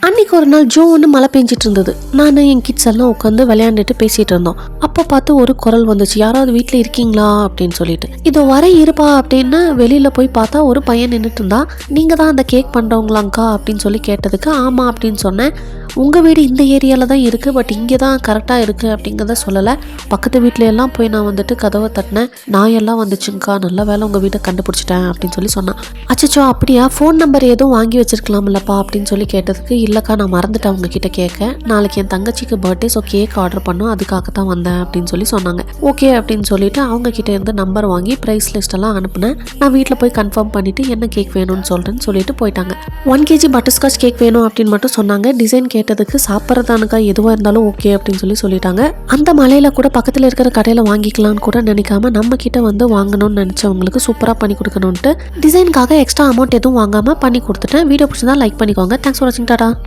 அன்னைக்கு ஒரு நாள் ஜோன்னு மழை பெஞ்சிட்டு இருந்தது. நான் என் கிட்ஸ் எல்லாம் உட்காந்து விளையாண்டுட்டு பேசிட்டு இருந்தோம். அப்போ பார்த்து ஒரு குரல் வந்துச்சு, யாராவது வீட்டில் இருக்கீங்களா அப்படின்னு சொல்லிட்டு. இதோ வர இருப்பா அப்படின்னு வெளியில போய் பார்த்தா ஒரு பையன் நின்றுட்டு இருந்தா. நீங்க தான் அந்த கேக் பண்றவங்களாங்க்கா அப்படின்னு சொல்லி கேட்டதுக்கு ஆமா அப்படின்னு சொன்னேன். உங்கள் வீடு இந்த ஏரியாவில் தான் இருக்குது, பட் இங்கே தான் கரெக்டாக இருக்குது அப்படிங்கிறத சொல்லலை. பக்கத்து வீட்டில எல்லாம் போய் நான் வந்துட்டு கதவை தட்டினேன். நாயெல்லாம் வந்துச்சுங்க்கா, நல்ல வேலை உங்கள் வீட்டை கண்டுபிடிச்சிட்டேன் அப்படின்னு சொல்லி சொன்னான். அச்சச்சோ அப்படியா, ஃபோன் நம்பர் எதுவும் வாங்கி வச்சிருக்கலாம்லப்பா அப்படின்னு சொல்லி கேட்டதுக்கு இல்லைக்கா நான் மறந்துட்டேன் உங்ககிட்ட கேட்க. நாளைக்கு என் தங்கச்சிக்கு பர்த்டே, ஸோ கேக் ஆர்டர் பண்ணோம், அதுக்காக தான் வந்தேன் அப்படின்னு சொல்லி சொன்னாங்க. ஓகே அப்படின்னு சொல்லிட்டு அவங்க கிட்ட இருந்து நம்பர் வாங்கி ப்ரைஸ் லிஸ்ட் எல்லாம் அனுப்புனேன். நான் வீட்டில் போய் கன்ஃபார்ம் பண்ணிட்டு என்ன கேக் வேணும்னு சொல்கிறேன்னு சொல்லிட்டு போயிட்டாங்க. 1 kg பட்டர்ஸ்காட்ச் கேக் வேணும் அப்படின்னு மட்டும் சொன்னாங்க. டிசைன் கேட்டதுக்கு சாப்பிட்றதானுக்கா எதுவாக இருந்தாலும் ஓகே அப்படின்னு சொல்லிட்டாங்க. அந்த மலையில கூட பக்கத்தில் இருக்கிற கடையில் வாங்கிக்கலாம்னு கூட நினைக்காம நம்ம கிட்ட வந்து வாங்கணும்னு நினச்சவங்களுக்கு சூப்பராக பண்ணி கொடுக்கணும்ட்டு டிசைனுக்காக எக்ஸ்ட்ரா அமௌண்ட் எதுவும் வாங்காமல் பண்ணி கொடுத்துட்டேன். வீடியோ பிடிச்சிருந்தா லைக் பண்ணிக்கோங்க. தேங்க்ஸ் ஃபார் வாட்சிங். டாடா.